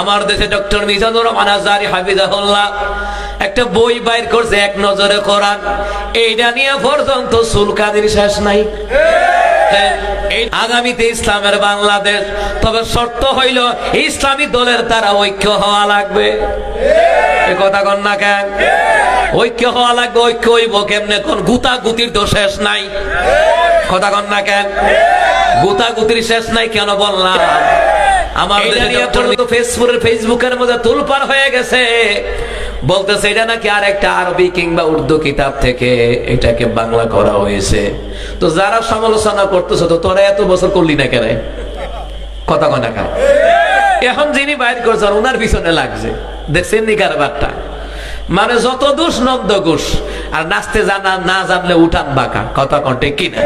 আমার দেশে ডক্টর মিজানুর রহমান আজহারী হাফিজাহুল্লাহ একটা বই বাইর করছে, এক নজরে কোরআন। এইটা নিয়ে পর্যন্ত সুলকানির শেষ নাই। আগামীতে ইসলামের বাংলাদেশ, তবে শর্ত হইল ইসলামী দলের দ্বারা ঐক্য হওয়া লাগবে। এ কথা কন না কেন? ঐক্য হওয়া লাগবে। ঐক্য হইব কেমনে? কোন গুতাগুতির তো শেষ নাই। কথা কন না কেন? গুতাগুতির শেষ নাই কেন বললাম? আমার ফেসবুকের মধ্যে তুলপার হয়ে গেছে, বলতেছে এটা নাকি আর একটা আরবি কিংবা উর্দু কিতাব থেকে এটাকে বাংলা করা হয়েছে। তো যারা সমালোচনা করতেছে, তো তোরা এত বছর করলি না কেন? কথা কয় না কেন? এখন যিনি বাইর করছেন ওনার পিছনে লাগছে, দেখছেন নি কারবারটা? মানে যত দোষ নন্দ ঘোষ, আর নাচতে জানা না জানলে উঠান বাঁকা। কথা কন ঠিক কিনা?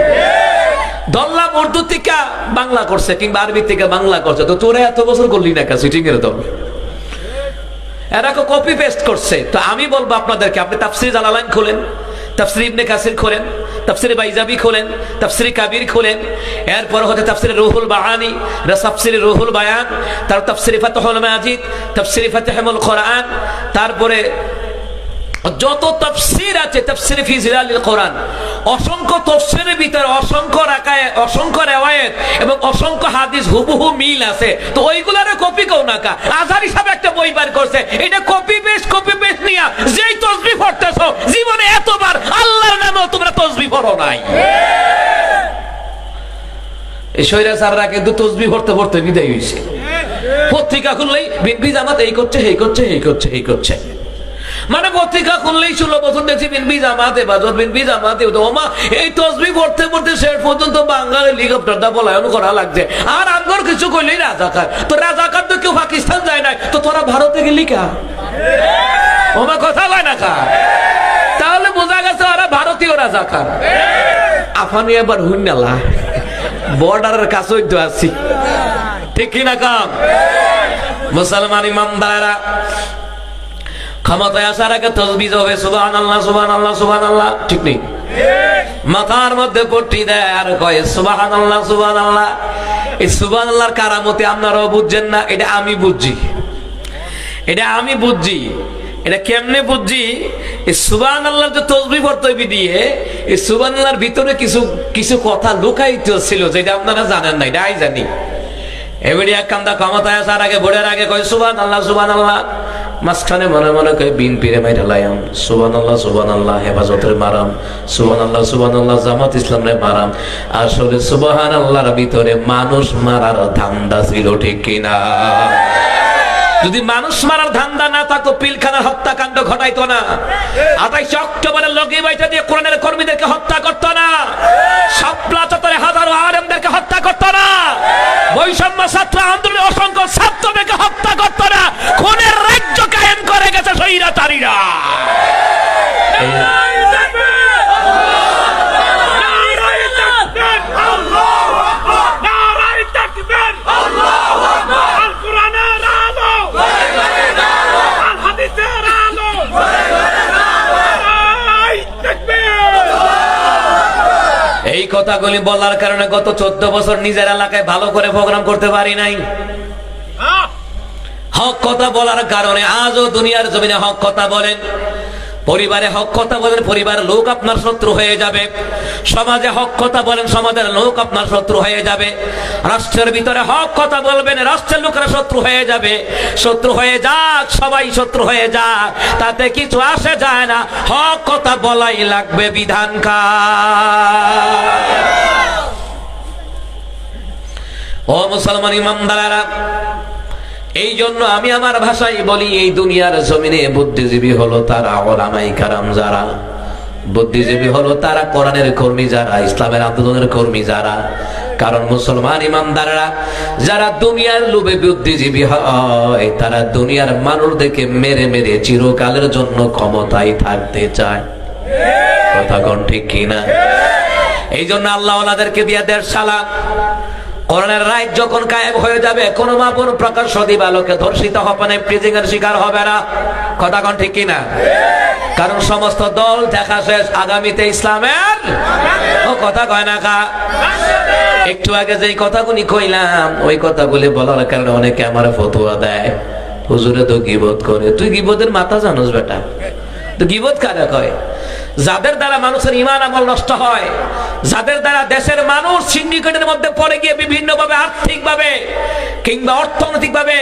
দল্লাম উর্দু থেকে বাংলা করছে কিংবা আরবি থেকে বাংলা করছে, তো তোরা এত বছর করলি না কাছে ঠিক দল? এরা কপি পেস্ট করছে। তো আমি বলবো আপনাদেরকে, আপনি তাফসির জালালাইন খোলেন, তাফসির ইবনে কাসির খোলেন, তাফসির বাইজাবি খোলেন, তাফসির কাবির খোলেন, এরপর হচ্ছে তাফসির রুহুল বায়ানি, তাফসির রুহুল বায়ান, তার তাফসির ফাতহুল মাজিদ, তাফসির ফাতহুল কোরআন, তারপরে যত তাফসীর আছে তাফসীর ফি জিলালিল কোরআন, অসংখ্য তাফসীরের ভিতরে অসংখ্য রাকায়ে, অসংখ্য রিওয়ায়াত এবং অসংখ্য হাদিস হুবহু মিল আছে। তো ওইগুলারে কপি কও না কা। আজহারী সাহেব একটা বই বার করছে, এটা কপি পেস্ট নিয়া যেই তাসবিহ পড়তেছো, জীবনে এতবার আল্লাহর নামেও তোমরা তাসবিহ পড়ো নাই। এই শয়রাচাররা কিন্তু তাসবিহ পড়তে পড়তে বিদায় হইছে। পত্রিকা খুললেই বিনবি জামাত এই করছে, এই করছে, এই করছে, এই করছে। মানে পত্রিকা খুললেই 16 বছর দেখছি বিনবি জামাতে বাজর, বিনবি জামাতে। ওমা এই তসবিহ পড়তে পড়তে শেষ পর্যন্ত বাঙালি হেলিকপ্টারটা পলায়ন করা লাগছে। আর আমগর কিছু কইলেই রাজাকার। তো রাজাকার তো কেউ পাকিস্তান যায় না, তো তোরা ভারতে গেলি কা? ওমা কথা কয় না কা? তাহলে বোঝা গেছে ওরা ভারতীয় রাজাকার। আফানি এবার হুইনালা বর্ডারের কাছেই তো আছি, ঠিক কিনা কাম? মুসলমান ইমানদাররা ক্ষমতায় আসার আগে তাসবিহ হবে সুবহানাল্লাহ, সুবহানাল্লাহ, সুবহানাল্লাহ, ঠিক নেই? মাথার মধ্যে পট্টি দেয় আর কয় সুবহানাল্লাহ, সুবহানাল্লাহ। এই সুবহানাল্লাহর কারামতি আপনারাও বুঝছেন না, এটা আমি বুঝছি। এটা আমি বুঝছি। এটা কেমনে বুঝছি? এই সুবহানাল্লাহর যে তাসবিহ পড়তে দিয়ে এই সুবহানাল্লাহর ভিতরে কিছু কিছু কথা লুকায়িত ছিল, যেটা আপনারা জানেন না, এটা আমি জানি। এবারে এক কান্দা ক্ষমতায় আসার আগে, ভোটের আগে কয় সুবহানাল্লাহ, সুবহানাল্লাহ। মাঝখানে মনে মনে কয় বিন পিরে মাইরা লাইম সুবহানাল্লাহ, সুবহানাল্লাহ, হেফাজতের মারাম সুবহানাল্লাহ, সুবহানাল্লাহ, জামাত ইসলামের মারাম। আসলে সুবহানাল্লাহর ভিতরে মানুষ মারার ধান্দা ছিল, ঠিক কিনা? যদি মানুষ মারার ধান্দা না থাকতো পিলখানার হত্যাকাণ্ড ঘটাইতো না। 28 অক্টোবরের লগি বাইটা দিয়ে কোরআনের কর্মীদেরকে হত্যা করতো না। শাপলা চত্বরে হাজারো আলেমদেরকে হত্যা করতো না। বৈষম্য ছাত্র আন্দোলনে অসংখ্য ছাত্রদেরকে হত্যা করতো না। খুনের রাজ্য কায়েম করে গেছে স্বৈরাচারীরা। এই কথাগুলি বলার কারণে গত 14 বছর নিজের এলাকায় ভালো করে প্রোগ্রাম করতে পারি নাই। হক কথা বলার কারণে আজও দুনিয়ার জমিনে হক কথা বলেন, পরিবারে হক কথা বলেন, পরিবারের লোক আপনার শত্রু হয়ে যাবে। সমাজে হক কথা বলেন, সমাজের লোক আপনার শত্রু হয়ে যাবে। রাষ্ট্রের ভিতরে হক কথা বলবেন, রাষ্ট্রের লোকেরা শত্রু হয়ে যাবে। শত্রু হয়ে যাক, সবাই শত্রু হয়ে যাক, তাতে কিছু আসে যায় না। হক কথা বলাই লাগবে, বিধানকার। ও মুসলমান ইমানদারেরা, এই জন্য আমি আমার ভাষায় বলি, এই দুনিয়ার জমিনে বুদ্ধিজীবী হলো তারা উলামায়ে কেরাম, যারা বুদ্ধিজীবী হলো তারা কোরআনের কর্মী, যারা ইসলামের আন্দোলনের কর্মী, যারা। কারণ মুসলমান ইমানদাররা যারা দুনিয়ার লোভে বুদ্ধিজীবী হয়, তারা দুনিয়ার মানুষদেরকে মেরে মেরে চিরকালের জন্য ক্ষমতায় থাকতে চায়। কথা কোন ঠিক কিনা? এই জন্য আল্লাহ ওনাদেরকে দিয়ে দেশ চালান। কোরআনের রাইট যখন কায়েম হয়ে যাবে, কোন মা বোন প্রকাশ্য দিবালোকে ধর্ষিত হবে না, প্রিজিং এর শিকার হবে না। কথা কোন ঠিক কিনা? কারণ সমস্ত দল দেখা শেষ, আগামীতে ইসলামের ও কথা কয় না কা। একটু আগে যেই কথাগুলি কইলাম, ওই কথাগুলি বলার কারণে অনেকে আমার ফতোয়া দেয়। হুজুরে তো গীবত করে। তুই গীবতের মাথা জানোস বেটা? তো গীবত কারা কয়? যাদের দ্বারা মানুষের ঈমান আমল নষ্ট হয়, যাদের দ্বারা দেশের মানুষ সিন্ডিকেটের মধ্যে পড়ে গিয়ে বিভিন্নভাবে আর্থিকভাবে কিংবা অর্থনৈতিকভাবে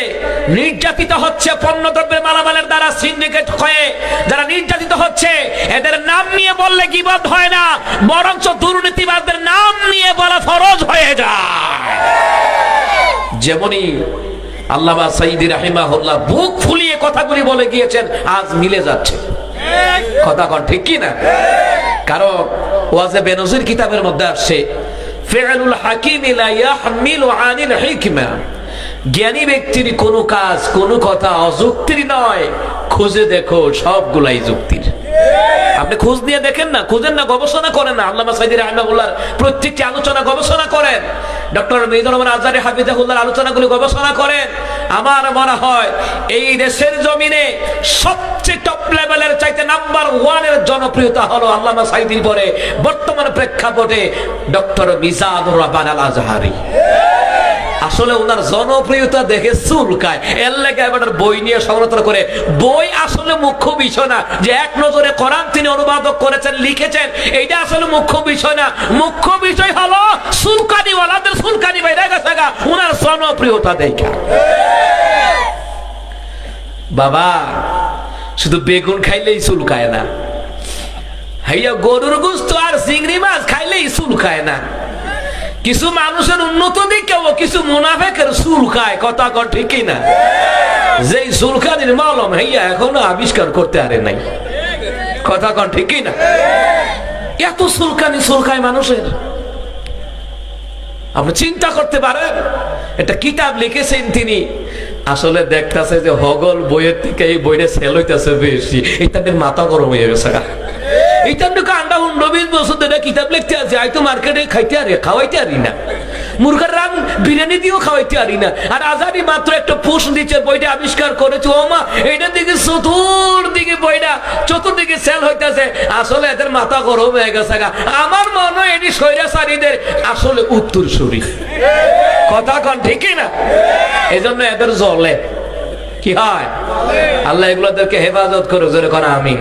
নির্যাতিত হচ্ছে, পণ্যদ্রব্যের মালামালের দ্বারা সিন্ডিকেট হয়ে যারা নির্যাতিত হচ্ছে, এদের নাম নিয়ে বললে গীবত হয় না, বরঞ্চ দুর্নীতিবাজদের নাম নিয়ে বলা ফরজ হয়ে যায়। যেমনই আল্লামা সাঈদী রাহিমাহুল্লাহ বুক ফুলিয়ে কথাগুলি বলে গিয়েছেন, আজ মিলে যাচ্ছে। কথা কোন ঠিক কি না? কারণ ওয়াজে বেনজির কিতাবের মধ্যে আসছে, ফিআলুল হাকিম লা ইয়াহমিলু আনিল হিকমা, জ্ঞানী ব্যক্তির কোন কাজ কোন কথা অযুক্তির নয়, খুঁজে দেখো সবগুলাই যুক্তির। আপনি খোঁজ নিয়ে দেখেন না, খুঁজেন না, গবেষণা করেন না। আল্লামা সাঈদী রাহিমাহুল্লাহর প্রত্যেকটি আলোচনা গবেষণা করেন, ডক্টর মিজানুর রহমান আজহারী হাফিজাহুল্লাহর আলোচনাগুলি গবেষণা করেন। আমার মনে হয় এই দেশের জমিনে সবচেয়ে টপ লেভেলের চাইতে নাম্বার 1 এর জনপ্রিয়তা হলো আল্লামা সাঈদীর পরে বর্তমান প্রেক্ষাপটে ডক্টর মিজানুর রহমান আল আজহারী। আসলে ওনার জনপ্রিয়তা দেখে চুলকায়, এর লেগে এবার বই নিয়ে সমালোচনা করে। বই আসলে মুখ্য বিষয় না, যে এক নজরে কোরআন তিনি অনুবাদক করেছেন, লিখেছেন, এইটা আসলে মুখ্য বিষয় না। মুখ্য বিষয় হলো চুলকানি ওয়ালাদের চুলকানি বাইরে গেছে গা, ওনার জনপ্রিয়তা দেখা। বাবা শুধু বেগুন খাইলেই চুলকায় না, হাইয়া গরুর গোশত আর চিংড়ি মাছ খাইলেই চুলকায় না। কিছু মানুষের উন্নত দিকেও কিছু মুনাফেকের চুলকায়। কথা কর ঠিক না? যেই চুলকানির মলম হইয়া এখনো আবিষ্কার করতে পারে নাই। কথা কর ঠিক না? এত চুলকানি চুলকায় মানুষের, আপনি চিন্তা করতে পারেন। একটা কিতাব লিখেছেন তিনি, আসলে দেখতেছে যে হগল বইয়ের থেকে এই বইটা সেল হইতেছে বেশি, এই তাদের মাথা গরম হয়ে গেছে। কিতাব লিখতে আছে, আইতো মার্কেটে খাইতে আরি, খাওয়াইতে আরি না, মুরগার রান বিরিয়ানি দিয়েও খাওয়াইতে আরি না। আর আজারি মাত্র একটা পোষ দিচ্ছে, বইটা আবিষ্কার করেছে। ও মা, এইটার দিকে চতুর্দিকে বইটা চতুর্দিকে সেল হইতেছে। আসলে এদের মাথা গরম হয়ে গেছে। আমার মনে হয় এটি স্বৈরাচারীদের আসলে উত্তর সুরি। কথা কন ঠিক না? এই জন্য এদের জ্বলে। কি হয়? আল্লাহ এগুলোদেরকে হেফাজত করে, জোরে করা আমিন।